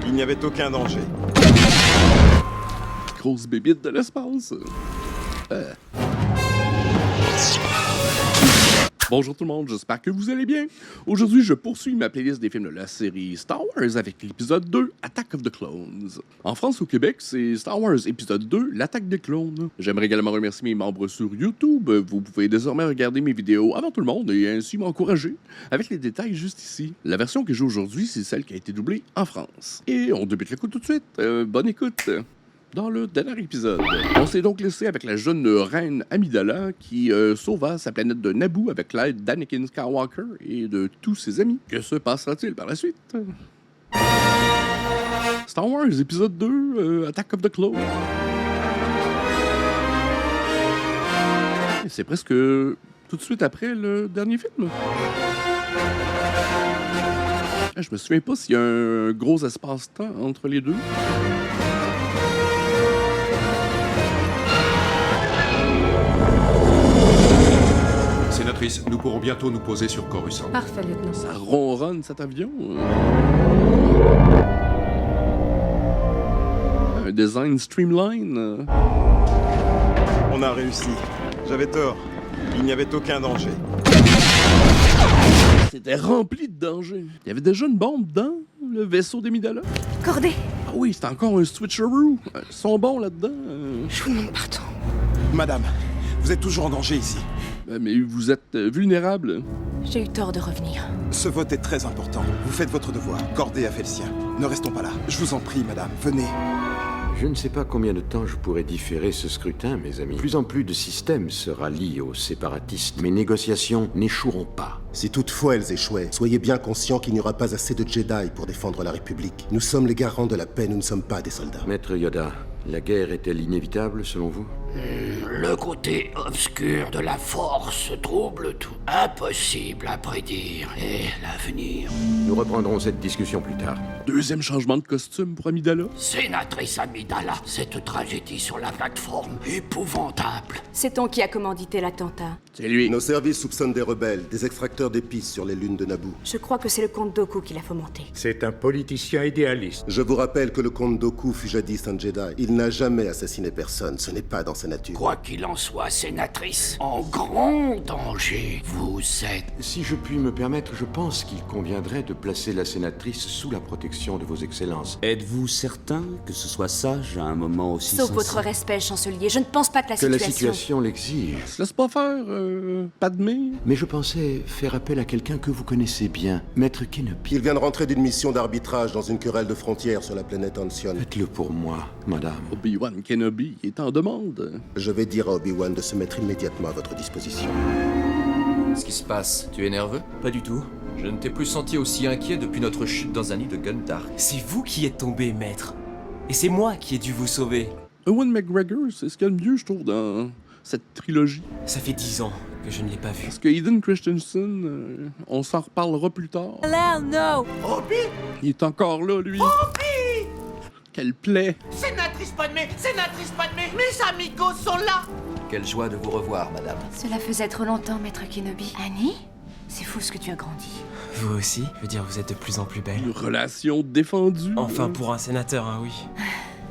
Il n'y avait aucun danger. Grosse bébite de l'espace. Bonjour tout le monde, j'espère que vous allez bien. Aujourd'hui, je poursuis ma playlist des films de la série Star Wars avec l'épisode 2, Attack of the Clones. En France ou au Québec, c'est Star Wars épisode 2, L'Attaque des Clones. J'aimerais également remercier mes membres sur YouTube. Vous pouvez désormais regarder mes vidéos avant tout le monde et ainsi m'encourager avec les détails juste ici. La version que j'ai aujourd'hui, c'est celle qui a été doublée en France. Et on débute l'écoute tout de suite. Bonne écoute. Dans le dernier épisode, on s'est donc laissé avec la jeune reine Amidala qui sauva sa planète de Naboo avec l'aide d'Anakin Skywalker et de tous ses amis. Que se passera-t-il par la suite? Star Wars épisode 2, Attack of the Clones. C'est presque tout de suite après le dernier film. Je me souviens pas s'il y a un gros espace-temps entre les deux. Sénatrice, nous pourrons bientôt nous poser sur Coruscant. Parfait, lieutenant. Ça ronronne cet avion. Un design streamline. On a réussi. J'avais tort. Il n'y avait aucun danger. C'était rempli de dangers. Il y avait déjà une bombe dans le vaisseau d'Amidala. Cordé, Ah oui, c'est encore un switcheroo. Ils sont bons là-dedans. je vous demande pardon. Madame, vous êtes toujours en danger ici. Mais vous êtes vulnérable. J'ai eu tort de revenir. Ce vote est très important. Vous faites votre devoir. Cordé a fait le sien. Ne restons pas là. Je vous en prie, madame. Venez. Je ne sais pas combien de temps je pourrai différer ce scrutin, mes amis. Plus en plus de systèmes se rallient aux séparatistes. Mes négociations n'échoueront pas. Si toutefois elles échouaient, soyez bien conscients qu'il n'y aura pas assez de Jedi pour défendre la République. Nous sommes les garants de la paix, nous ne sommes pas des soldats. Maître Yoda, la guerre est-elle inévitable selon vous? Le côté obscur de la force trouble tout. Impossible à prédire. Et l'avenir. Nous reprendrons cette discussion plus tard. Deuxième changement de costume pour Amidala. Sénatrice Amidala, cette tragédie sur la plateforme, épouvantable. C'est-on qui a commandité l'attentat? C'est lui. Nos services soupçonnent des rebelles, des extracteurs d'épices sur les lunes de Naboo. Je crois que c'est le comte Dooku qui l'a fomenté. C'est un politicien idéaliste. Je vous rappelle que le comte Dooku fut jadis un Jedi. Il n'a jamais assassiné personne, ce n'est pas dans sa nature. Quoi qu'il en soit, sénatrice, en grand danger, vous êtes... Si je puis me permettre, je pense qu'il conviendrait de placer la sénatrice sous la protection de vos excellences. Êtes-vous certain que ce soit sage à un moment aussi Sauf sensible? votre respect, chancelier, je ne pense pas que la Que la situation... situation l'exige. Se laisse pas faire, Padmé. Mais je pensais faire appel à quelqu'un que vous connaissez bien, Maître Kenobi. Il vient de rentrer d'une mission d'arbitrage dans une querelle de frontières sur la planète Ancion. Faites-le pour moi, madame. Obi-Wan Kenobi est en demande. Je vais dire à Obi-Wan de se mettre immédiatement à votre disposition. Qu'est-ce qui se passe? Tu es nerveux? Pas du tout. Je ne t'ai plus senti aussi inquiet depuis notre chute dans un nid de Gundark. C'est vous qui êtes tombé, maître. Et c'est moi qui ai dû vous sauver. Ewan McGregor, c'est ce qu'il y a de mieux, je trouve, dans cette trilogie. Ça fait 10 ans que je ne l'ai pas vu. Parce que Hayden Christensen, on s'en reparlera plus tard. no! Il est encore là, lui. Quelle plaie! Sénatrice Padmé, mes amigos sont là. Quelle joie de vous revoir, madame. Cela faisait trop longtemps, maître Kenobi. Annie? C'est fou ce que tu as grandi. Vous aussi? Je veux dire, vous êtes de plus en plus belle. Une relation défendue. Enfin, pour un sénateur, hein, oui.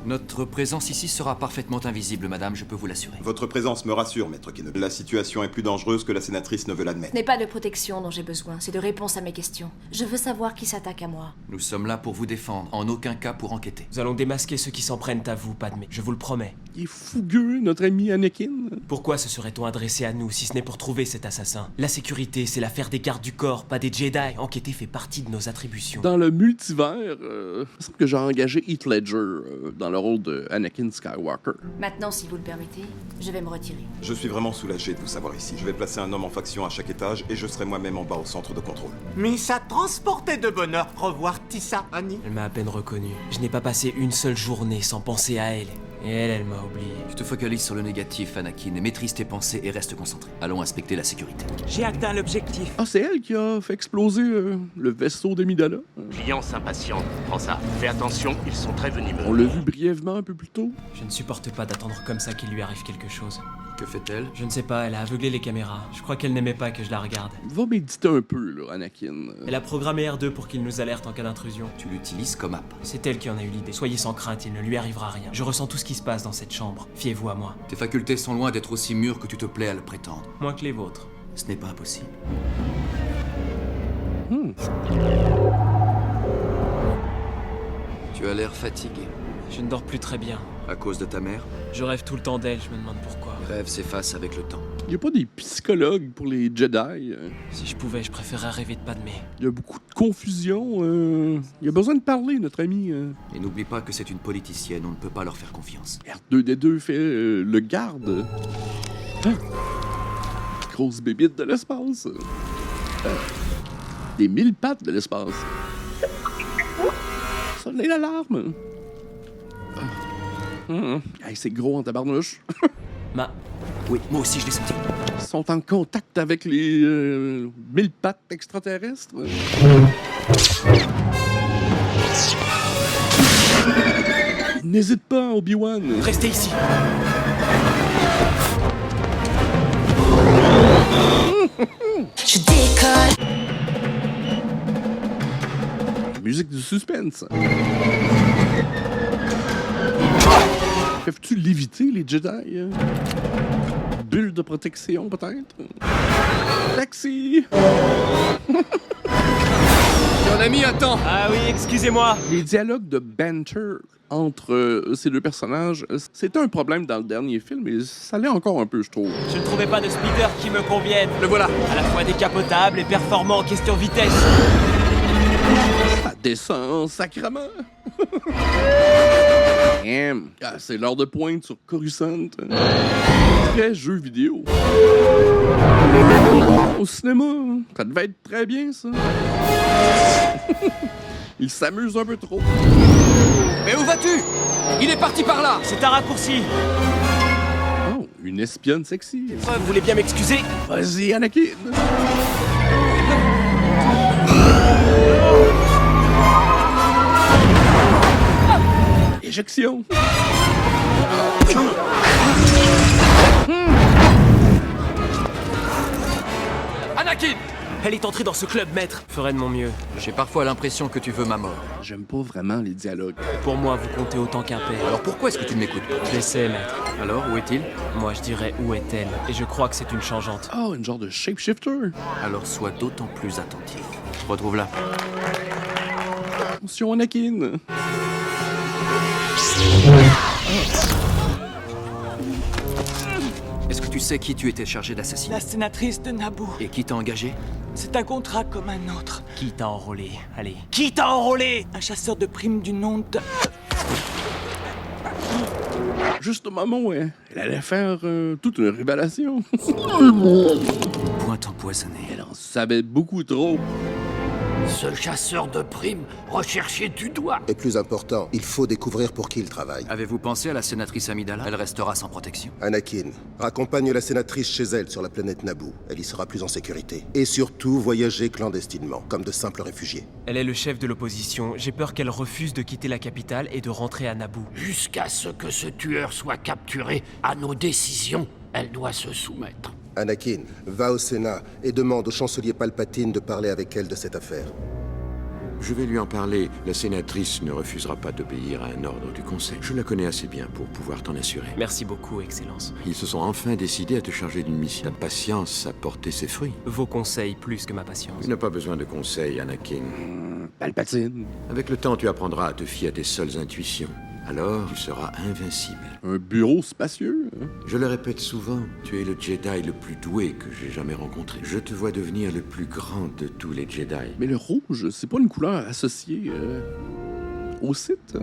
Notre présence ici sera parfaitement invisible, madame, je peux vous l'assurer. Votre présence me rassure, maître Kenobi. La situation est plus dangereuse que la sénatrice ne veut l'admettre. Ce n'est pas de protection dont j'ai besoin, c'est de réponses à mes questions. Je veux savoir qui s'attaque à moi. Nous sommes là pour vous défendre, en aucun cas pour enquêter. Nous allons démasquer ceux qui s'en prennent à vous, Padmé. Je vous le promets. Il est fougueux, notre ami Anakin. Pourquoi se serait-on adressé à nous si ce n'est pour trouver cet assassin? La sécurité, c'est l'affaire des gardes du corps, pas des Jedi. Enquêter fait partie de nos attributions. Dans le multivers, il me semble que j'ai engagé Heath Ledger dans le rôle de Anakin Skywalker. Maintenant, si vous le permettez, je vais me retirer. Je suis vraiment soulagé de vous savoir ici. Je vais placer un homme en faction à chaque étage et je serai moi-même en bas au centre de contrôle. Mais ça transportait de bonheur revoir Tissa, Annie. Elle m'a à peine reconnu. Je n'ai pas passé une seule journée sans penser à elle Et elle m'a oublié. Tu te focalises sur le négatif, Anakin, maîtrise tes pensées et reste concentré. Allons inspecter la sécurité. J'ai atteint l'objectif. Ah, c'est elle qui a fait exploser le vaisseau d'Amidala. Client s'impatient. Prends ça. Fais attention, ils sont très venimeux. On l'a vu brièvement un peu plus tôt. Je ne supporte pas d'attendre comme ça qu'il lui arrive quelque chose. Que fait-elle? Je ne sais pas, elle a aveuglé les caméras. Je crois qu'elle n'aimait pas que je la regarde. Va méditer un peu, là, Anakin. Elle a programmé R2 pour qu'il nous alerte en cas d'intrusion. Tu l'utilises comme app. C'est elle qui en a eu l'idée. Soyez sans crainte, il ne lui arrivera rien. Je ressens tout ce qui se passe dans cette chambre. Fiez-vous à moi. Tes facultés sont loin d'être aussi mûres que tu te plais à le prétendre. Moins que les vôtres. Ce n'est pas impossible. Tu as l'air fatigué. Je ne dors plus très bien. À cause de ta mère? Je rêve tout le temps d'elle, je me demande pourquoi. Les rêves s'effacent avec le temps. Y a pas des psychologues pour les Jedi? Si je pouvais, je préférerais rêver de Padmé. Y a beaucoup de confusion. Y a besoin de parler, notre ami. Et n'oublie pas que c'est une politicienne, on ne peut pas leur faire confiance. R2D2 fait le garde. Hein? Grosse bébite de l'espace. Des 1000 pattes de l'espace. Sonnez l'alarme. Hey, c'est gros en tabarnouche. Oui, moi aussi je l'ai senti. Ils sont en contact avec les 1000 pattes extraterrestres. N'hésite pas, Obi-Wan. Restez ici. Je décolle. Musique du suspense. Peuvent-tu l'éviter, les Jedi? Bulle de protection, peut-être? Taxi! Mon ami, attends! Ah oui, excusez-moi! Les dialogues de banter entre ces deux personnages, c'était un problème dans le dernier film, mais ça l'est encore un peu, je trouve. Je ne trouvais pas de speeder qui me convienne. Le voilà! À la fois décapotable et performant en question vitesse. Ça descend sacrément! C'est l'heure de pointe sur Coruscant. Très jeu vidéo. Au cinéma, ça devait être très bien, ça. Il s'amuse un peu trop. Mais où vas-tu? Il est parti par là! C'est un raccourci. Oh, une espionne sexy. Vous voulez bien m'excuser? Vas-y, Anakin. Éjection. Anakin! Elle est entrée dans ce club, maître. Ferai de mon mieux. J'ai parfois l'impression que tu veux ma mort. J'aime pas vraiment les dialogues. Pour moi, vous comptez autant qu'un père. Alors pourquoi est-ce que tu ne m'écoutes pas? Je l'essaie, maître. Alors, où est-il? Moi, je dirais où est-elle? Et je crois que c'est une changeante. Oh, une genre de shapeshifter. Alors sois d'autant plus attentif. Retrouve-la. Attention, Anakin. Est-ce que tu sais qui tu étais chargé d'assassiner? La sénatrice de Naboo. Et qui t'a engagé? C'est un contrat comme un autre. Qui t'a enrôlé? Allez. Qui t'a enrôlé? Un chasseur de primes du nom de... Juste au moment où elle allait faire toute une révélation. Pointe empoisonnée. Elle en savait beaucoup trop. Ce chasseur de primes, recherché du doigt. Et plus important, il faut découvrir pour qui il travaille. Avez-vous pensé à la sénatrice Amidala? Elle restera sans protection. Anakin, raccompagne la sénatrice chez elle sur la planète Naboo. Elle y sera plus en sécurité. Et surtout, voyager clandestinement, comme de simples réfugiés. Elle est le chef de l'opposition. J'ai peur qu'elle refuse de quitter la capitale et de rentrer à Naboo. Jusqu'à ce que ce tueur soit capturé, à nos décisions, elle doit se soumettre. Anakin, va au Sénat et demande au chancelier Palpatine de parler avec elle de cette affaire. Je vais lui en parler. La sénatrice ne refusera pas d'obéir à un ordre du Conseil. Je la connais assez bien pour pouvoir t'en assurer. Merci beaucoup, Excellence. Ils se sont enfin décidés à te charger d'une mission. Ta patience a porté ses fruits. Vos conseils plus que ma patience. Tu n'as pas besoin de conseils, Anakin. Palpatine. Avec le temps, tu apprendras à te fier à tes seules intuitions. Alors, tu seras invincible. Un bureau spacieux. Hein? Je le répète souvent, tu es le Jedi le plus doué que j'ai jamais rencontré. Je te vois devenir le plus grand de tous les Jedi. Mais le rouge, c'est pas une couleur associée au Sith.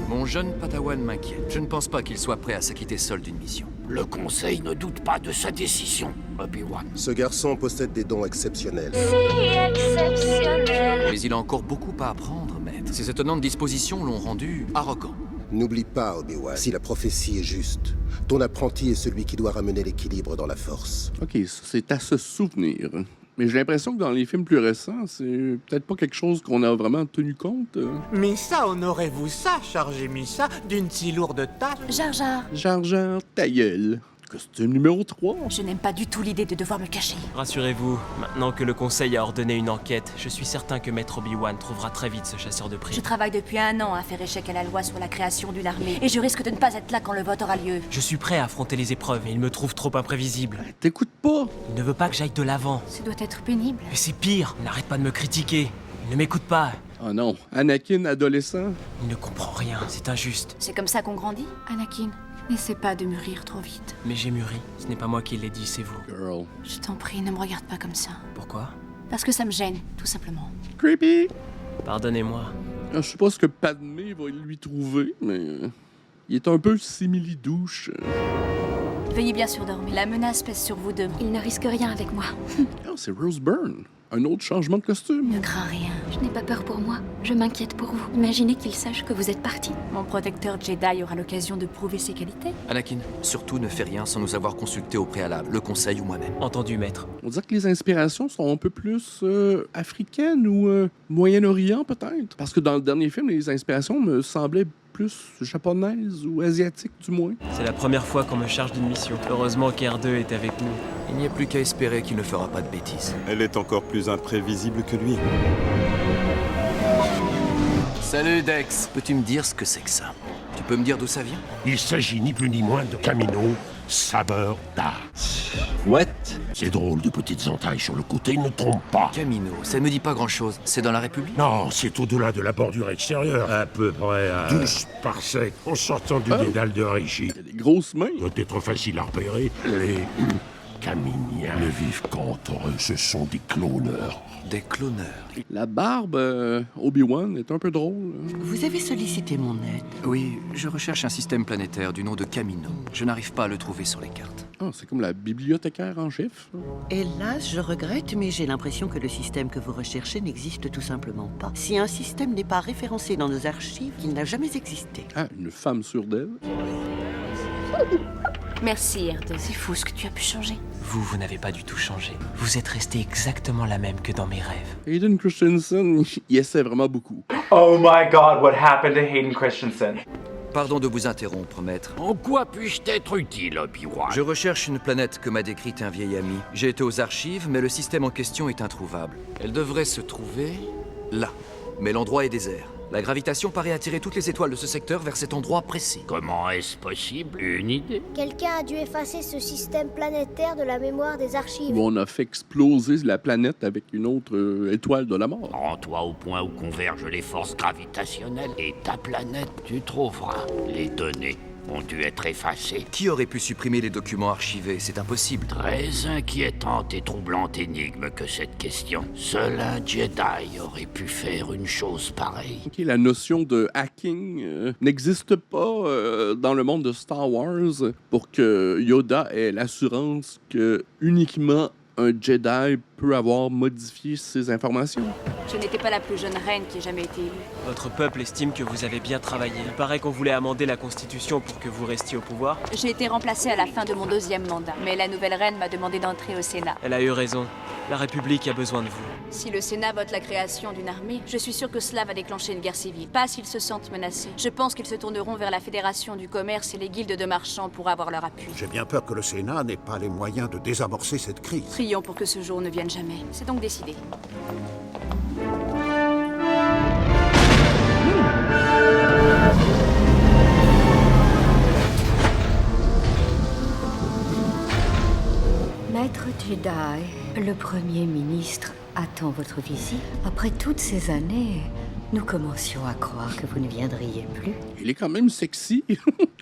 Mon jeune Padawan m'inquiète. Je ne pense pas qu'il soit prêt à s'acquitter seul d'une mission. Le Conseil ne doute pas de sa décision, Obi-Wan. Ce garçon possède des dons exceptionnels. Si exceptionnel. Mais il a encore beaucoup à apprendre, maître. Ses étonnantes dispositions l'ont rendu arrogant. N'oublie pas, Obi-Wan, si la prophétie est juste, ton apprenti est celui qui doit ramener l'équilibre dans la force. Ok, ça, c'est à se souvenir. Mais j'ai l'impression que dans les films plus récents, c'est peut-être pas quelque chose qu'on a vraiment tenu compte. Missa, honorez-vous ça, chargez Missa d'une si lourde tâche? Jar Jar. Jar Jar, ta gueule. Costume numéro 3. Je n'aime pas du tout l'idée de devoir me cacher. Rassurez-vous, maintenant que le Conseil a ordonné une enquête, je suis certain que Maître Obi-Wan trouvera très vite ce chasseur de primes. Je travaille depuis 1 an à faire échec à la loi sur la création d'une armée, et je risque de ne pas être là quand le vote aura lieu. Je suis prêt à affronter les épreuves, mais il me trouve trop imprévisible. T'écoutes pas. Il ne veut pas que j'aille de l'avant. Ça doit être pénible. Mais c'est pire, il n'arrête pas de me critiquer. Il ne m'écoute pas. Oh non, Anakin adolescent. Il ne comprend rien, c'est injuste. C'est comme ça qu'on grandit, Anakin. N'essaie pas de mûrir trop vite. Mais j'ai mûri. Ce n'est pas moi qui l'ai dit, c'est vous. Girl. Je t'en prie, ne me regarde pas comme ça. Pourquoi? Parce que ça me gêne, tout simplement. Creepy. Pardonnez-moi. Je sais pas ce que Padmé va lui trouver, mais il est un peu simili-douche. Veuillez bien sûr dormir. La menace pèse sur vous deux. Il ne risque rien avec moi. Oh, c'est Rose Byrne. Un autre changement de costume. Ne crains rien. Je n'ai pas peur pour moi. Je m'inquiète pour vous. Imaginez qu'il sache que vous êtes parti. Mon protecteur Jedi aura l'occasion de prouver ses qualités. Anakin, surtout ne fais rien sans nous avoir consulté au préalable, le conseil ou moi-même. Entendu, maître. On dirait que les inspirations sont un peu plus africaines ou Moyen-Orient, peut-être. Parce que dans le dernier film, les inspirations me semblaient plus japonaises ou asiatiques, du moins. C'est la première fois qu'on me charge d'une mission. Heureusement qu'R2 est avec nous. Il n'y a plus qu'à espérer qu'il ne fera pas de bêtises. Elle est encore plus imprévisible que lui. Salut Dex. Peux-tu me dire ce que c'est que ça? Tu peux me dire d'où ça vient? Il s'agit ni plus ni moins de Camino Saber d'Art. What? Ces drôles de petites entailles sur le côté ne trompent pas. Camino, ça ne me dit pas grand-chose. C'est dans la République? Non, c'est au-delà de la bordure extérieure. À peu près à 12 parsecs en sortant du dédale de Rishi. Il y a des grosses mains. Doit être facile à repérer. Les Caminiens ne vivent qu'entre eux. Ce sont des cloneurs. Des cloneurs. La barbe, Obi-Wan, est un peu drôle. Vous avez sollicité mon aide? Oui, je recherche un système planétaire du nom de Camino. Je n'arrive pas à le trouver sur les cartes. Ah, c'est comme la bibliothécaire en chef. Hélas, je regrette, mais j'ai l'impression que le système que vous recherchez n'existe tout simplement pas. Si un système n'est pas référencé dans nos archives, il n'a jamais existé. Ah, une femme sûre d'elle. Merci, R2. C'est fou ce que tu as pu changer. Vous n'avez pas du tout changé. Vous êtes resté exactement la même que dans mes rêves. Hayden Christensen, il essaie vraiment beaucoup. Oh my god, what happened to Hayden Christensen? Pardon de vous interrompre, maître. En quoi puis-je t'être utile, Obi-Wan? Je recherche une planète que m'a décrite un vieil ami. J'ai été aux archives, mais le système en question est introuvable. Elle devrait se trouver là. Mais l'endroit est désert. La gravitation paraît attirer toutes les étoiles de ce secteur vers cet endroit précis. Comment est-ce possible? Une idée? Quelqu'un a dû effacer ce système planétaire de la mémoire des archives. Où on a fait exploser la planète avec une autre étoile de la mort. Rends-toi au point où convergent les forces gravitationnelles et ta planète, tu trouveras. Les données ont dû être effacées. Qui aurait pu supprimer les documents archivés? C'est impossible. Très inquiétante et troublante énigme que cette question. Seul un Jedi aurait pu faire une chose pareille. Ok, la notion de hacking n'existe pas dans le monde de Star Wars pour que Yoda ait l'assurance que uniquement un Jedi peut avoir modifié ses informations. Je n'étais pas la plus jeune reine qui ait jamais été élue. Votre peuple estime que vous avez bien travaillé. Il paraît qu'on voulait amender la Constitution pour que vous restiez au pouvoir. J'ai été remplacée à la fin de mon 2e mandat, mais la nouvelle reine m'a demandé d'entrer au Sénat. Elle a eu raison. La République a besoin de vous. Si le Sénat vote la création d'une armée, je suis sûre que cela va déclencher une guerre civile. Pas s'ils se sentent menacés. Je pense qu'ils se tourneront vers la Fédération du commerce et les guildes de marchands pour avoir leur appui. J'ai bien peur que le Sénat n'ait pas les moyens de désamorcer cette crise. Prions pour que ce jour ne vienne jamais. C'est donc décidé. Maître Jedi, le Premier ministre attend votre visite. Après toutes ces années, nous commencions à croire que vous ne viendriez plus. Il est quand même sexy.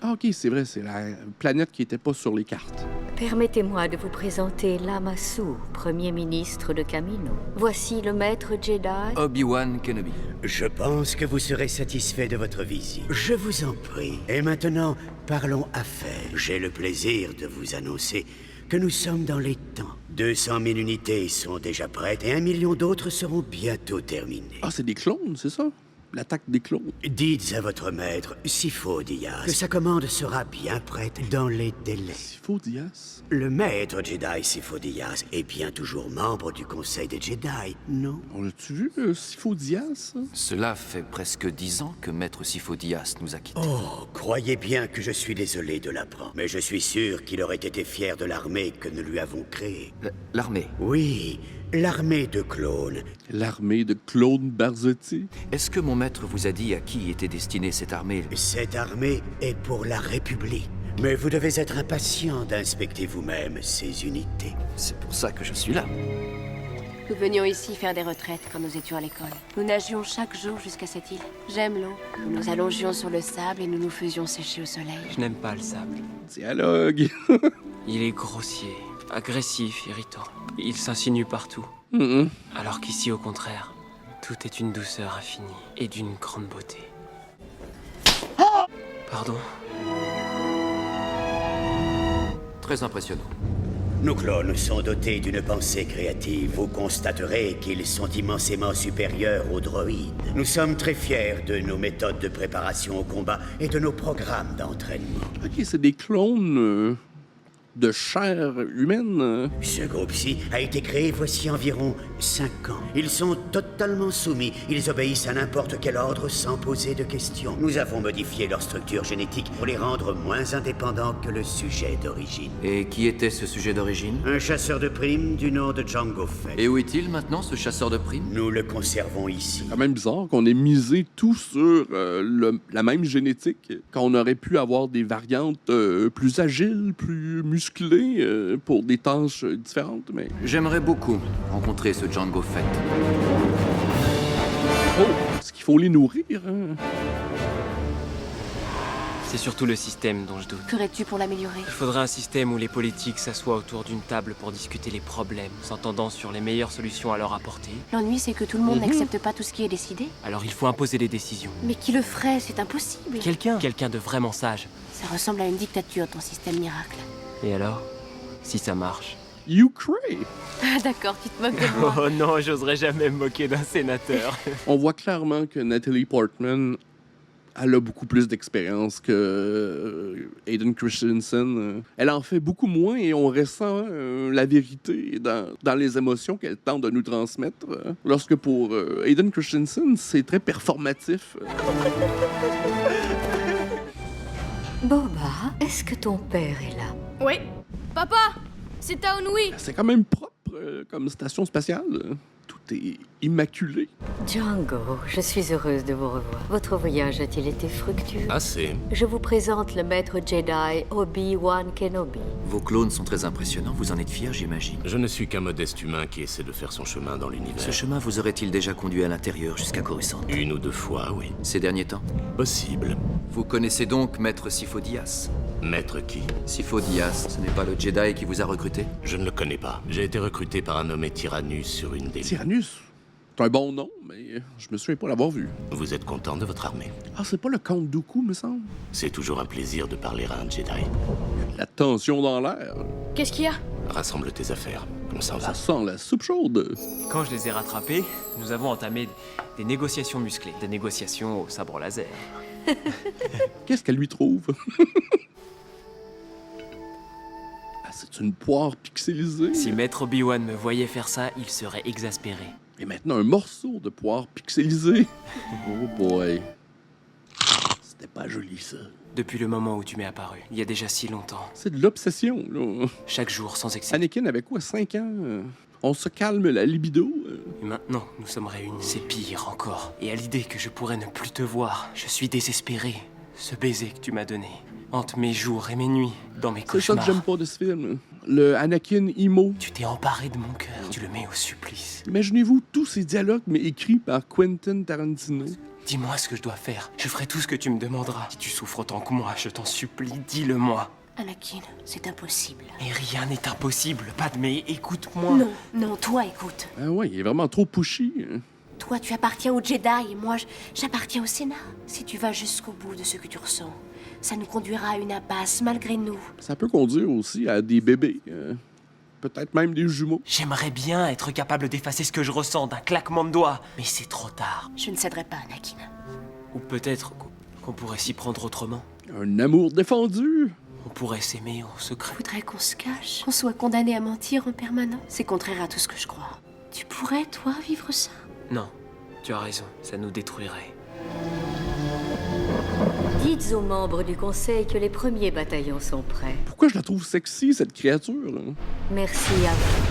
Ah ok, c'est vrai, c'est la planète qui était pas sur les cartes. Permettez-moi de vous présenter Lama Su, Premier ministre de Camino. Voici le Maître Jedi. Obi-Wan Kenobi. Je pense que vous serez satisfait de votre visite. Je vous en prie. Et maintenant, parlons affaires. J'ai le plaisir de vous annoncer que nous sommes dans les temps. 200 000 unités sont déjà prêtes et 1 million d'autres seront bientôt terminées. Ah, c'est des clones, c'est ça? l'attaque des clones. Dites à votre maître, Sifo Dyas, que sa commande sera bien prête dans les délais. Sifo Dyas? Le maître Jedi Sifo Dyas est bien toujours membre du Conseil des Jedi, non? On l'a-tu vu, Sifo Dyas? Cela fait presque 10 ans que Maître Sifo Dyas nous a quittés. Oh, croyez bien que je suis désolé de l'apprendre, mais je suis sûr qu'il aurait été fier de l'armée que nous lui avons créée. L'armée? Oui, l'armée de clones. L'armée de clones Barzotti? Est-ce que mon maître vous a dit à qui était destinée cette armée? Cette armée est pour la République. Mais vous devez être impatient d'inspecter vous-même ces unités. C'est pour ça que je suis là. Nous venions ici faire des retraites quand nous étions à l'école. Nous nagions chaque jour jusqu'à cette île. J'aime l'eau. Nous nous allongions sur le sable et nous nous faisions sécher au soleil. Je n'aime pas le sable. Dialogue. Il est grossier, agressif, irritant. Il s'insinue partout. Alors qu'ici, au contraire, tout est une douceur infinie et d'une grande beauté. Pardon? Très impressionnant. Nos clones sont dotés d'une pensée créative. Vous constaterez qu'ils sont immensément supérieurs aux droïdes. Nous sommes très fiers de nos méthodes de préparation au combat et de nos programmes d'entraînement. Ok, c'est des clones de chair humaine. Ce groupe-ci a été créé voici environ 5 ans. Ils sont totalement soumis. Ils obéissent à n'importe quel ordre sans poser de questions. Nous avons modifié leur structure génétique pour les rendre moins indépendants que le sujet d'origine. Et qui était ce sujet d'origine? Un chasseur de primes du nom de Jango Fett. Et où est-il maintenant, ce chasseur de primes? Nous le conservons ici. C'est quand même bizarre qu'on ait misé tout sur la même génétique, quand on aurait pu avoir des variantes plus agiles, plus musclées pour des tâches différentes, mais... J'aimerais beaucoup rencontrer ce Jango Fett. Oh, est-ce qu'il faut les nourrir, hein? C'est surtout le système dont je doute. Ferais-tu pour l'améliorer? Il faudrait un système où les politiques s'assoient autour d'une table pour discuter les problèmes, s'entendant sur les meilleures solutions à leur apporter. L'ennui, c'est que tout le monde n'accepte pas tout ce qui est décidé. Alors il faut imposer des décisions. Mais qui le ferait? C'est impossible. Quelqu'un de vraiment sage. Ça ressemble à une dictature, ton système miracle. Et alors? Si ça marche? You cray! Ah d'accord, tu te moques de moi. Oh non, j'oserais jamais me moquer d'un sénateur. On voit clairement que Natalie Portman, elle a beaucoup plus d'expérience que Hayden Christensen. Elle en fait beaucoup moins et on ressent la vérité dans les émotions qu'elle tente de nous transmettre. Lorsque pour Hayden Christensen, c'est très performatif. Boba, est-ce que ton père est là? Oui. Papa, c'est Taonoui. C'est quand même propre comme station spatiale. Tout est immaculé. Django, je suis heureuse de vous revoir. Votre voyage a-t-il été fructueux? Assez. Je vous présente le maître Jedi Obi-Wan Kenobi. Vos clones sont très impressionnants, vous en êtes fiers, j'imagine. Je ne suis qu'un modeste humain qui essaie de faire son chemin dans l'univers. Ce chemin vous aurait-il déjà conduit à l'intérieur jusqu'à Coruscant? 1 ou 2 fois, oui. Ces derniers temps? Possible. Vous connaissez donc Maître Sifo Dyas? Maître qui? Sifo Dyas, ce n'est pas le Jedi qui vous a recruté? Je ne le connais pas. J'ai été recruté par un nommé Tyrannus sur une des... Tyrannus? C'est un bon nom, mais je me souviens pas l'avoir vu. Vous êtes content de votre armée? Ah, c'est pas le comte Dooku, me semble? C'est toujours un plaisir de parler à un Jedi. La tension dans l'air. Qu'est-ce qu'il y a? Rassemble tes affaires. On s'en va. Ça sent la soupe chaude. Quand je les ai rattrapés, nous avons entamé des négociations musclées. Des négociations au sabre laser. Qu'est-ce qu'elle lui trouve? Ah, c'est une poire pixelisée. Si Maître Obi-Wan me voyait faire ça, il serait exaspéré. Et maintenant, un morceau de poire pixelisée. Oh boy. C'était pas joli, ça. Depuis le moment où tu m'es apparu, il y a déjà si longtemps. C'est de l'obsession, là. Chaque jour, sans excès. Anakin avait quoi, 5 ans? On se calme la libido. Et maintenant, nous sommes réunis. C'est pire encore. Et à l'idée que je pourrais ne plus te voir, je suis désespéré. Ce baiser que tu m'as donné hante mes jours et mes nuits, dans mes cauchemars. C'est ça que j'aime pas de ce film. Le Anakin emo. Tu t'es emparé de mon cœur, tu le mets au supplice. Imaginez-vous tous ces dialogues, mais écrits par Quentin Tarantino. Dis-moi ce que je dois faire. Je ferai tout ce que tu me demanderas. Si tu souffres autant que moi, je t'en supplie, dis-le-moi. Anakin, c'est impossible. Et rien n'est impossible, Padmé, écoute-moi. Non, toi écoute. Ah ouais, il est vraiment trop pushy. Toi, tu appartiens au Jedi et moi, j'appartiens au Sénat. Si tu vas jusqu'au bout de ce que tu ressens, ça nous conduira à une impasse malgré nous. Ça peut conduire aussi à des bébés. peut-être même des jumeaux. J'aimerais bien être capable d'effacer ce que je ressens d'un claquement de doigts, mais c'est trop tard. Je ne céderai pas, Anakin. Ou peut-être qu'on pourrait s'y prendre autrement. Un amour défendu. On pourrait s'aimer en secret. Je voudrais qu'on se cache, qu'on soit condamné à mentir en permanence. C'est contraire à tout ce que je crois. Tu pourrais, toi, vivre ça? Non, tu as raison, ça nous détruirait. Dites aux membres du conseil que les premiers bataillons sont prêts. Pourquoi je la trouve sexy, cette créature? Merci à vous.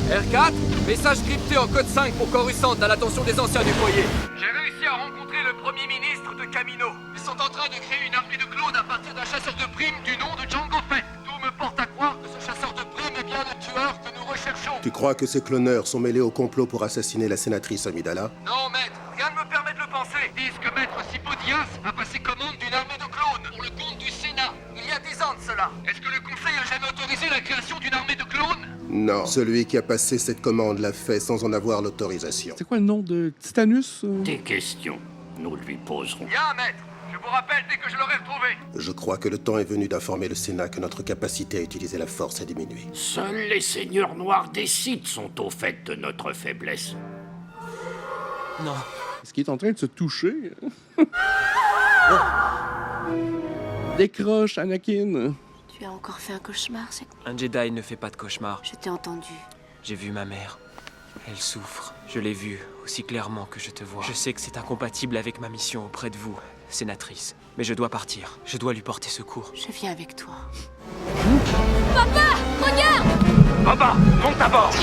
R4, message crypté en code 5 pour Coruscant à l'attention des anciens du foyer. J'ai réussi à rencontrer le premier ministre de Kamino. Ils sont en train de créer une armée de clones à partir d'un chasseur de primes du nom de Jango Fett. Tout me porte à croire que ce chasseur de primes est bien le tueur que nous recherchons. Tu crois que ces cloneurs sont mêlés au complot pour assassiner la sénatrice Amidala? Non, maître, rien ne me permet de le penser. Ils disent que maître Sipodias a passé commande d'une armée de clones pour le compte du Sénat. Il y a 10 ans de cela. Est-ce que le conseil a jamais autorisé la création d'une armée de clones? Non, celui qui a passé cette commande l'a fait sans en avoir l'autorisation. C'est quoi le nom de Titanus? Des questions, nous lui poserons. Bien, maître. Je vous rappelle dès que je l'aurai retrouvé. Je crois que le temps est venu d'informer le Sénat que notre capacité à utiliser la force a diminué. Seuls les seigneurs noirs des Sith sont au fait de notre faiblesse. Non. Est-ce qu'il est en train de se toucher? Décroche, Anakin. Tu as encore fait un cauchemar, c'est... Un Jedi ne fait pas de cauchemar. Je t'ai entendu. J'ai vu ma mère. Elle souffre. Je l'ai vue aussi clairement que je te vois. Je sais que c'est incompatible avec ma mission auprès de vous, sénatrice. Mais je dois partir. Je dois lui porter secours. Je viens avec toi. Papa, regarde! Papa, monte à bord!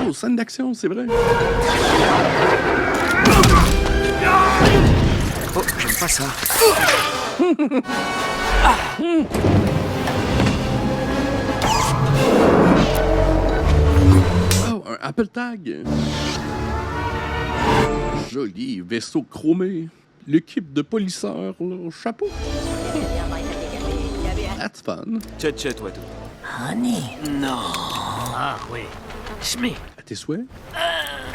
Oh, scène d'action, c'est vrai. Oh, j'aime pas ça. Oh, un Apple Tag. Joli vaisseau chromé. L'équipe de polisseurs, le chapeau. That's fun. Tchet, Wadou. Honey? Non. Ah oui. Shmi. À tes souhaits?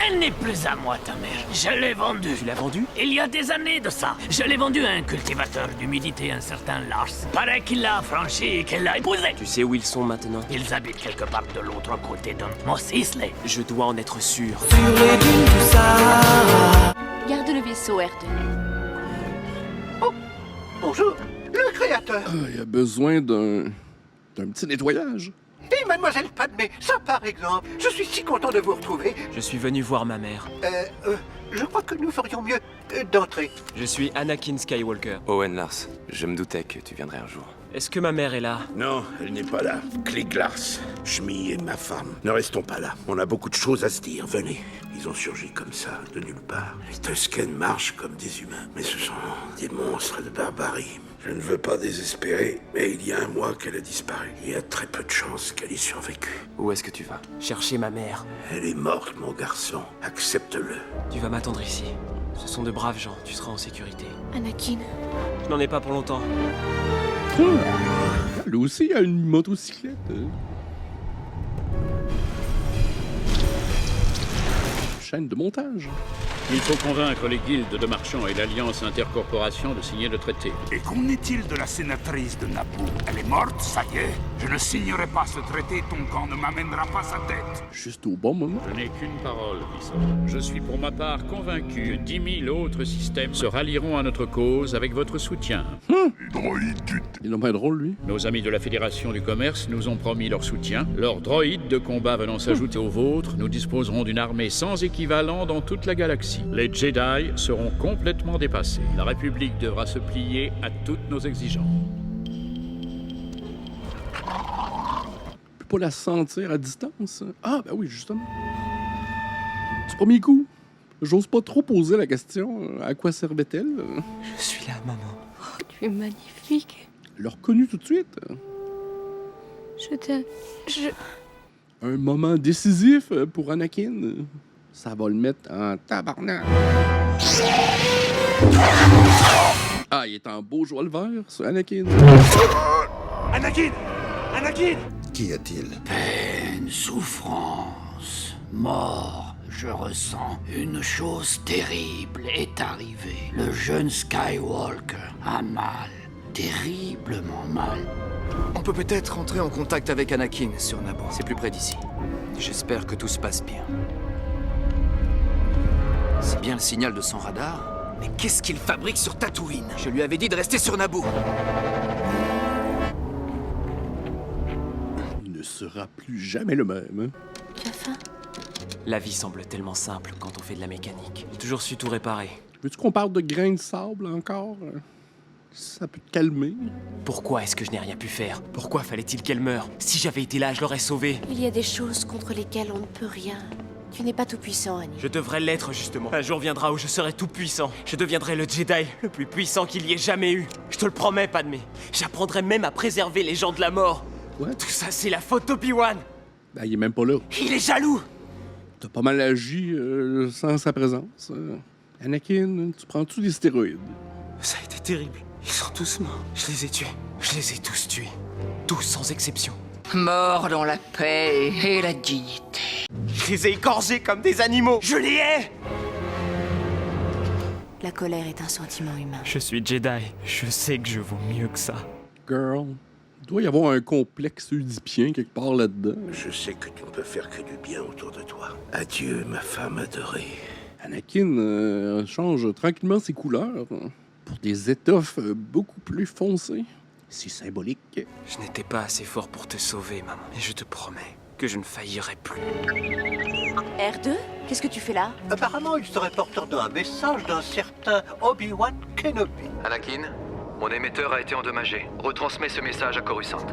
Elle n'est plus à moi, ta mère. Je l'ai vendue. Tu l'as vendue? Il y a des années de ça. Je l'ai vendue à un cultivateur d'humidité, un certain Lars. Paraît qu'il l'a affranchie et qu'elle l'a épousée. Tu sais où ils sont maintenant? Ils habitent quelque part de l'autre côté de Mos Eisley. Je dois en être sûr. Garde le vaisseau, R2. Oh, bonjour, le créateur. Il y a besoin d'un petit nettoyage. Et mademoiselle Padmé, ça par exemple. Je suis si content de vous retrouver. Je suis venu voir ma mère. Je crois que nous ferions mieux d'entrer. Je suis Anakin Skywalker. Owen Lars, je me doutais que tu viendrais un jour. Est-ce que ma mère est là? Non, elle n'est pas là. Click Lars, Shmi et ma femme. Ne restons pas là. On a beaucoup de choses à se dire. Venez. Ils ont surgi comme ça, de nulle part. Les Tusken marchent comme des humains. Mais ce sont des monstres de barbarie. Je ne veux pas désespérer, mais il y a un mois qu'elle a disparu. Il y a très peu de chances qu'elle ait survécu. Où est-ce que tu vas? Chercher ma mère. Elle est morte, mon garçon. Accepte-le. Tu vas m'attendre ici. Ce sont de braves gens, tu seras en sécurité. Anakin. Je n'en ai pas pour longtemps. Lui aussi a une motocyclette. Chaîne de montage. Il faut convaincre les guildes de marchands et l'Alliance Intercorporation de signer le traité. Et qu'en est-il de la sénatrice de Naboo? Elle est morte, ça y est. Je ne signerai pas ce traité, ton camp ne m'amènera pas sa tête. Juste au bon moment. Je n'ai qu'une parole, Visson. Je suis pour ma part convaincu que 10 000 autres systèmes se rallieront à notre cause avec votre soutien. Il est bien drôle, lui. Nos amis de la Fédération du Commerce nous ont promis leur soutien. Leurs droïdes de combat venant s'ajouter aux vôtres, nous disposerons d'une armée sans équivalent dans toute la galaxie. Les Jedi seront complètement dépassés. La République devra se plier à toutes nos exigences. On peut pas la sentir à distance. Ah, ben oui, justement. Du premier coup, j'ose pas trop poser la question. À quoi servait-elle? Je suis là, maman. Oh, tu es magnifique. Elle l'a reconnu tout de suite. Je t'aime. Un moment décisif pour Anakin. Ça va le mettre en tabarnak. Ah, il est en beau joie le vert, ce Anakin. Anakin! Anakin! Qu'y a-t-il? Peine, souffrance, mort. Je ressens une chose terrible est arrivée. Le jeune Skywalker a mal. terriblement mal. On peut peut-être entrer en contact avec Anakin sur Naboo. C'est plus près d'ici. J'espère que tout se passe bien. C'est bien le signal de son radar. Mais qu'est-ce qu'il fabrique sur Tatooine? Je lui avais dit de rester sur Naboo. Il ne sera plus jamais le même. Tu as faim? La vie semble tellement simple quand on fait de la mécanique. J'ai toujours su tout réparer. Veux-tu qu'on parle de grains de sable encore? Ça peut te calmer. Pourquoi est-ce que je n'ai rien pu faire? Pourquoi fallait-il qu'elle meure? Si j'avais été là, je l'aurais sauvée. Il y a des choses contre lesquelles on ne peut rien. Tu n'es pas tout puissant, Annie. Je devrais l'être, justement. Un jour viendra où je serai tout puissant. Je deviendrai le Jedi le plus puissant qu'il y ait jamais eu. Je te le promets, Padmé. J'apprendrai même à préserver les gens de la mort. What? Tout ça, c'est la faute d'Obi-Wan. Ben, il est même pas là. Il est jaloux. T'as pas mal agi sans sa présence. Anakin, tu prends-tu des stéroïdes? Ça a été terrible. Ils sont tous morts. Je les ai tués. Je les ai tous tués. Tous sans exception. Mort dans la paix et la dignité. Je les ai égorgés comme des animaux. Je les hais. La colère est un sentiment humain. Je suis Jedi. Je sais que je vaux mieux que ça. Girl, il doit y avoir un complexe oedipien quelque part là-dedans. Je sais que tu ne peux faire que du bien autour de toi. Adieu, ma femme adorée. Anakin change tranquillement ses couleurs pour des étoffes beaucoup plus foncées. C'est symbolique. Je n'étais pas assez fort pour te sauver, maman. Mais je te promets que je ne faillirai plus. R2, qu'est-ce que tu fais là? Apparemment, il serait porteur d'un message d'un certain Obi-Wan Kenobi. Anakin, mon émetteur a été endommagé. Retransmets ce message à Coruscant.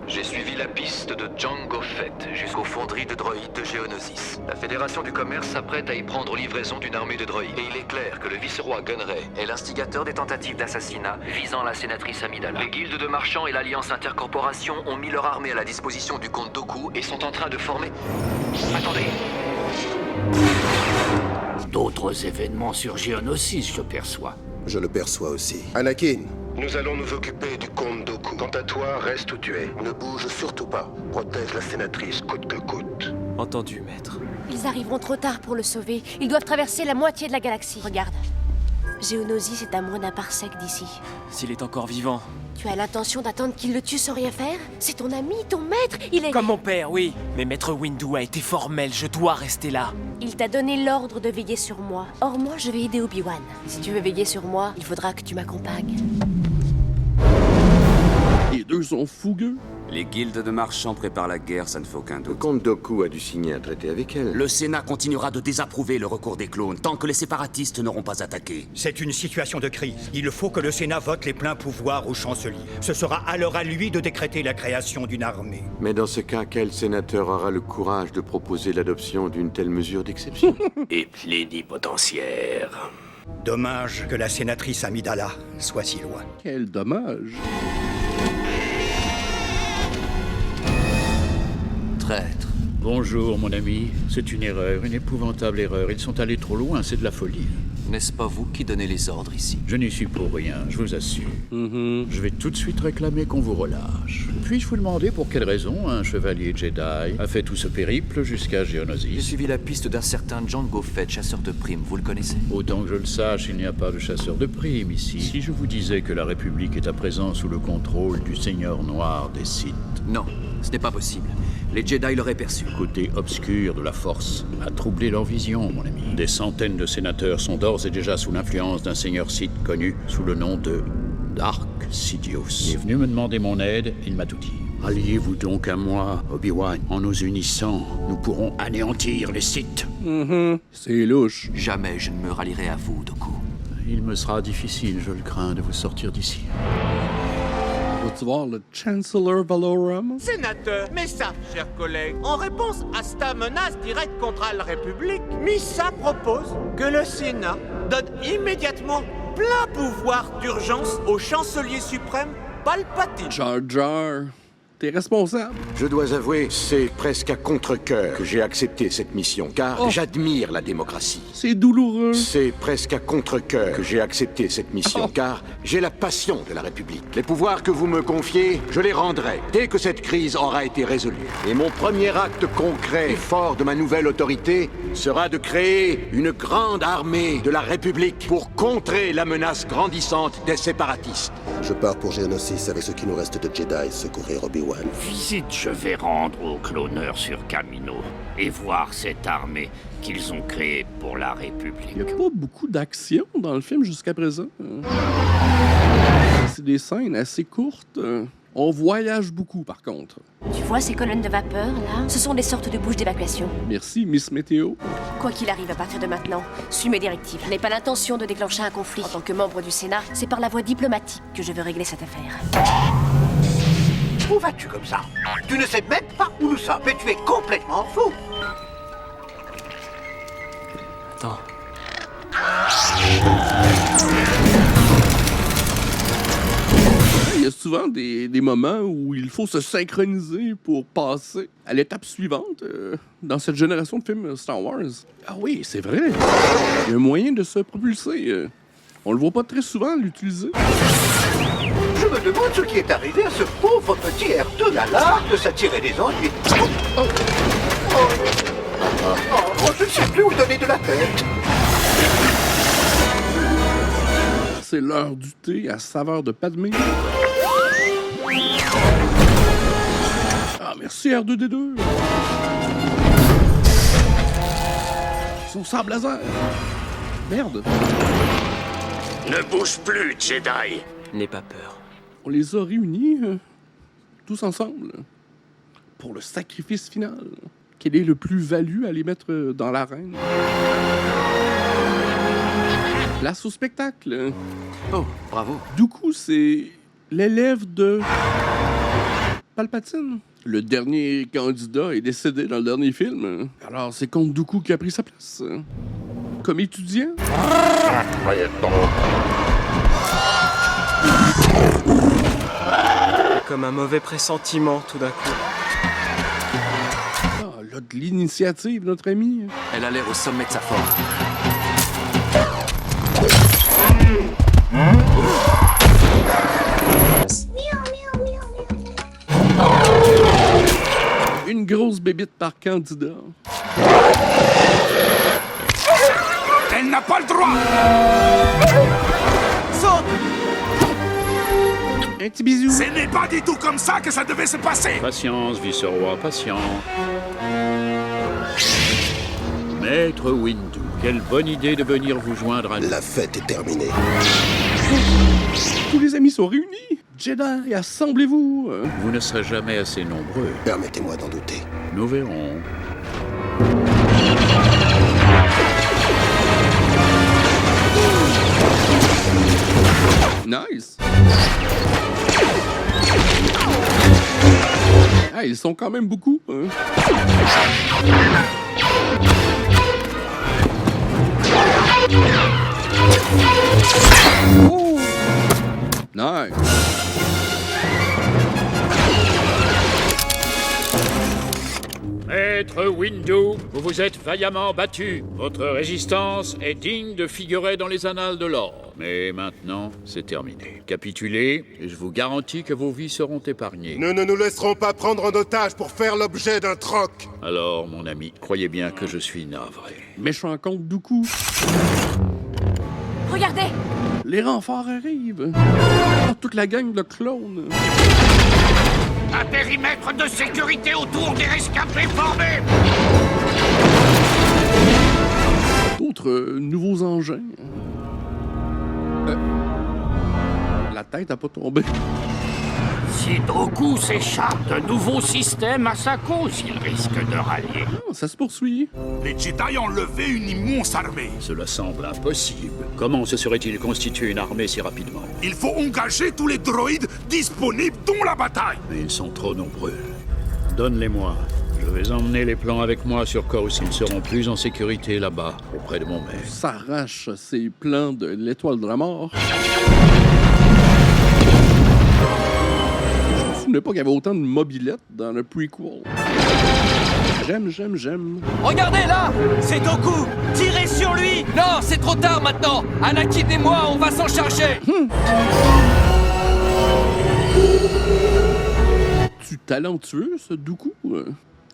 J'ai suivi la piste de Jango Fett jusqu'aux fonderies de droïdes de Geonosis. La Fédération du Commerce s'apprête à y prendre livraison d'une armée de droïdes. Et il est clair que le vice-roi Gunray est l'instigateur des tentatives d'assassinat visant la sénatrice Amidala. Les guildes de marchands et l'Alliance Intercorporation ont mis leur armée à la disposition du comte Dooku et sont en train de former... Attendez! D'autres événements sur Geonosis, je perçois. Je le perçois aussi. Anakin, Nous allons nous occuper du comte Dooku. Quant à toi, reste où tu es. ne bouge surtout pas. Protège la sénatrice coûte que coûte. Entendu, maître. Ils arriveront trop tard pour le sauver. Ils doivent traverser la moitié de la galaxie. Regarde. Geonosis est à moins d'un parsec d'ici. S'il est encore vivant. Tu as l'intention d'attendre qu'il le tue sans rien faire? C'est ton ami, ton maître, il est... Comme mon père, oui. Mais Maître Windu a été formel, je dois rester là. Il t'a donné l'ordre de veiller sur moi. Or moi, je vais aider Obi-Wan. Si tu veux veiller sur moi, il faudra que tu m'accompagnes. Les deux sont fougueux. Les guildes de marchands préparent la guerre, ça ne fait aucun Le doute. comte Dooku a dû signer un traité avec elle. Le Sénat continuera de désapprouver le recours des clones tant que les séparatistes n'auront pas attaqué. C'est une situation de crise. Il faut que le Sénat vote les pleins pouvoirs au chancelier. Ce sera alors à lui de décréter la création d'une armée. Mais dans ce cas, quel sénateur aura le courage de proposer l'adoption d'une telle mesure d'exception? Et plénipotentiaire. Dommage que la sénatrice Amidala soit si loin. Quel dommage. Traître. Bonjour, mon ami. C'est une erreur, une épouvantable erreur. Ils sont allés trop loin, c'est de la folie. N'est-ce pas vous qui donnez les ordres ici? Je n'y suis pour rien, je vous assure. Je vais tout de suite réclamer qu'on vous relâche. Puis-je vous demander pour quelle raison un chevalier Jedi a fait tout ce périple jusqu'à J'ai Geonosis? suivi la piste d'un certain Jango Fett, chasseur de primes. Vous le connaissez? Autant que je le sache, il n'y a pas de chasseur de primes ici. Si je vous disais que la République est à présent sous le contrôle du Seigneur Noir des Sith. Non, ce n'est pas possible. Les Jedi l'auraient perçu. Le côté obscur de la Force a troublé leur vision, mon ami. Des centaines de sénateurs sont d'ores et déjà sous l'influence d'un seigneur Sith connu sous le nom de Dark Sidious. Il est venu me demander mon aide, il m'a tout dit. Alliez-vous donc à moi, Obi-Wan. En nous unissant, nous pourrons anéantir les Sith. C'est louche. Jamais je ne me rallierai à vous, Dooku. Il me sera difficile, je le crains, de vous sortir d'ici. Vas-tu voir le Chancellor Valorum? Sénateur, mais ça, chers collègues, en réponse à cette menace directe contre la République, Missa propose que le Sénat donne immédiatement plein pouvoir d'urgence au chancelier suprême Palpatine. Jar Jar. T'es responsable. Je dois avouer, c'est presque à contre-cœur que j'ai accepté cette mission, car j'admire la démocratie. C'est douloureux. C'est presque à contre-cœur que j'ai accepté cette mission, car j'ai la passion de la République. Les pouvoirs que vous me confiez, je les rendrai dès que cette crise aura été résolue. Et mon premier acte concret et fort de ma nouvelle autorité sera de créer une grande armée de la République pour contrer la menace grandissante des séparatistes. Je pars pour Geonosis avec ce qui nous reste de Jedi, secourir Obi-Wan. Visite je vais rendre aux cloneurs sur Kamino et voir cette armée qu'ils ont créée pour la République. Il n'y a pas beaucoup d'action dans le film jusqu'à présent. C'est des scènes assez courtes. On voyage beaucoup, par contre. Tu vois ces colonnes de vapeur, là? Ce sont des sortes de bouches d'évacuation. Merci, Miss Météo. Quoi qu'il arrive à partir de maintenant, suis mes directives. Je n'ai pas l'intention de déclencher un conflit. En tant que membre du Sénat, c'est par la voie diplomatique que je veux régler cette affaire. Où vas-tu comme ça? Tu ne sais même pas où nous sommes, mais tu es complètement fou. Attends. Il y a souvent des moments où il faut se synchroniser pour passer à l'étape suivante dans cette génération de films Star Wars. Ah oui, c'est vrai. Il y a un moyen de se propulser. On le voit pas très souvent l'utiliser. Je me demande ce qui est arrivé à ce pauvre petit R2 Nala de s'attirer des ennuis. Je ne sais plus où donner de la tête. C'est l'heure du thé à saveur de Padmé. Ah, merci R2D2. Son sable laser. Merde. Ne bouge plus, Jedi. N'aie pas peur. On les a réunis, tous ensemble, pour le sacrifice final. Quel est le plus-value à les mettre dans l'arène? Place au spectacle. Oh, bravo. Dooku, c'est l'élève de Palpatine. Le dernier candidat est décédé dans le dernier film. Alors, c'est Comte Dooku qui a pris sa place. Comme étudiant. Comme un mauvais pressentiment, tout d'un coup. Ah, là, de l'initiative, notre ami. Elle a l'air au sommet de sa forme. Une grosse bébite par candidat. Elle n'a pas le droit! Saute! Un petit bisou. Ce n'est pas du tout comme ça que ça devait se passer! Patience, vice-roi, patience. Maître Windu, quelle bonne idée de venir vous joindre à nous. La fête est terminée. Tous les amis sont réunis. Jedi, assemblez-vous. Vous ne serez jamais assez nombreux. Permettez-moi d'en douter. Nous verrons. Nice. Ah, ils sont quand même beaucoup. Hein? Oh. Nice. Maître Windu, vous vous êtes vaillamment battu. Votre résistance est digne de figurer dans les annales de l'ordre. Mais maintenant, c'est terminé. Capitulez, et je vous garantis que vos vies seront épargnées. Nous ne nous laisserons pas prendre en otage pour faire l'objet d'un troc. Alors, mon ami, croyez bien que je suis navré. Méchant Comte Dooku. Regardez! Les renforts arrivent. Oh, toute la gang de clones. Un périmètre de sécurité autour des rescapés formés! D'autres nouveaux engins. La tête a pas tombé. Si Dooku s'échappe, de nouveaux systèmes à sa cause, il risque de rallier. Ah, ça se poursuit. Les Jedi ont levé une immense armée. Cela semble impossible. Comment se serait-il constitué une armée si rapidement? Il faut engager tous les droïdes disponibles dans la bataille. Mais ils sont trop nombreux. Donne-les-moi. Je vais emmener les plans avec moi sur Kos. Ils seront plus en sécurité là-bas, auprès de mon maître. S'arrache ces plans de l'étoile de la mort. souvenais pas qu'il y avait autant de mobilettes dans le prequel. J'aime. Regardez là! C'est Doku! Tirez sur lui! Non, c'est trop tard maintenant! Anakin et moi, on va s'en charger! Tu talentueux, ce Dooku?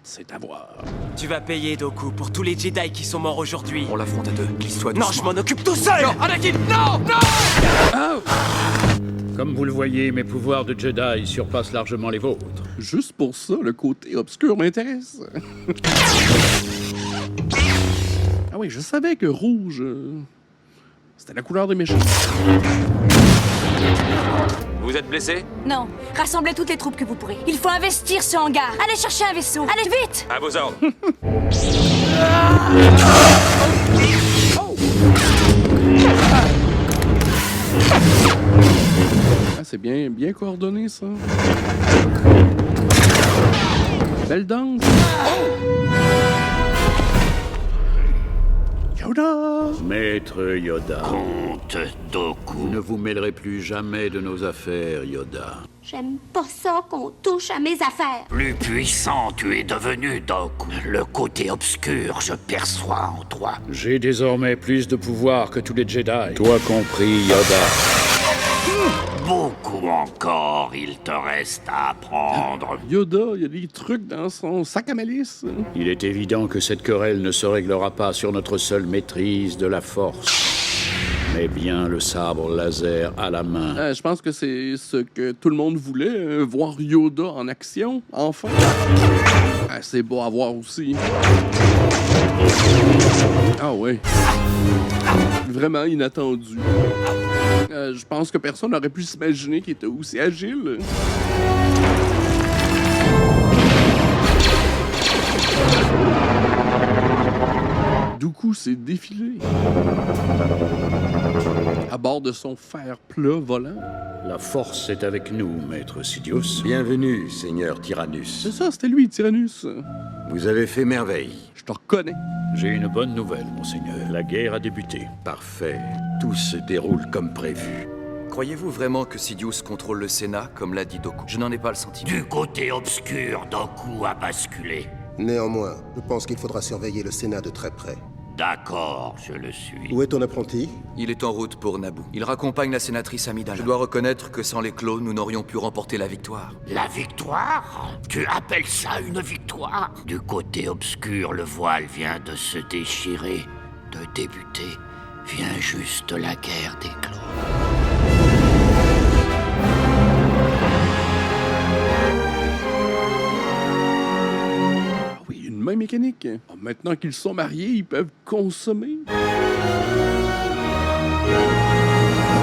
C'est à voir. Tu vas payer, Doku, pour tous les Jedi qui sont morts aujourd'hui. On l'affronte à deux, glisse-toi Non, je m'en occupe tout seul! Non, Anakin, non! Comme vous le voyez, mes pouvoirs de Jedi surpassent largement les vôtres. Juste pour ça, le côté obscur m'intéresse. Ah oui, je savais que rouge, c'était la couleur des méchants. Vous êtes blessé? Non. Rassemblez toutes les troupes que vous pourrez. Il faut investir ce hangar. Allez chercher un vaisseau. Allez vite! À vos ordres. Ah, c'est bien coordonné, ça. Belle danse. Yoda! Maître Yoda. Comte Doku. Vous ne vous mêlerez plus jamais de nos affaires, Yoda. J'aime pas ça qu'on touche à mes affaires. Plus puissant tu es devenu, Doku. Le côté obscur, je perçois en toi. J'ai désormais plus de pouvoir que tous les Jedi. Toi compris, Yoda. Beaucoup encore, il te reste à apprendre. Yoda, il y a des trucs dans son sac à malice. Il est évident que cette querelle ne se réglera pas sur notre seule maîtrise de la force, mais bien le sabre laser à la main. Je pense que c'est ce que tout le monde voulait, voir Yoda en action, enfin. C'est beau à voir aussi. Ah ouais. Vraiment inattendu. Je pense que personne n'aurait pu s'imaginer qu'il était aussi agile. Dooku s'est défilé à bord de son fer plat volant. La force est avec nous, maître Sidious. Bienvenue, seigneur Tyrannus. C'est ça, c'était lui, Tyrannus. Vous avez fait merveille. Je te reconnais. J'ai une bonne nouvelle, monseigneur. La guerre a débuté. Parfait. Tout se déroule comme prévu. Croyez-vous vraiment que Sidious contrôle le Sénat, comme l'a dit Doku? Je n'en ai pas le sentiment. Du côté obscur, Doku a basculé. Néanmoins, je pense qu'il faudra surveiller le Sénat de très près. D'accord, je le suis. Où est ton apprenti? Il est en route pour Naboo. Il raccompagne la sénatrice Amidala. Je dois reconnaître que sans les clones, nous n'aurions pu remporter la victoire. La victoire? Tu appelles ça une victoire? Du côté obscur, le voile vient de se déchirer, de débuter. Vient juste la guerre des clones. Même mécanique. Maintenant qu'ils sont mariés, ils peuvent consommer.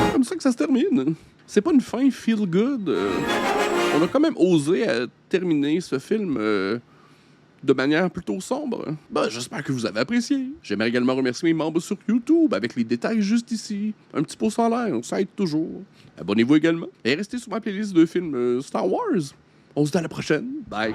C'est comme ça que ça se termine. C'est pas une fin feel good. On a quand même osé terminer ce film de manière plutôt sombre. J'espère que vous avez apprécié. J'aimerais également remercier mes membres sur YouTube avec les détails juste ici. Un petit pouce en l'air, ça aide toujours. Abonnez-vous également et restez sur ma playlist de films Star Wars. On se dit à la prochaine. Bye.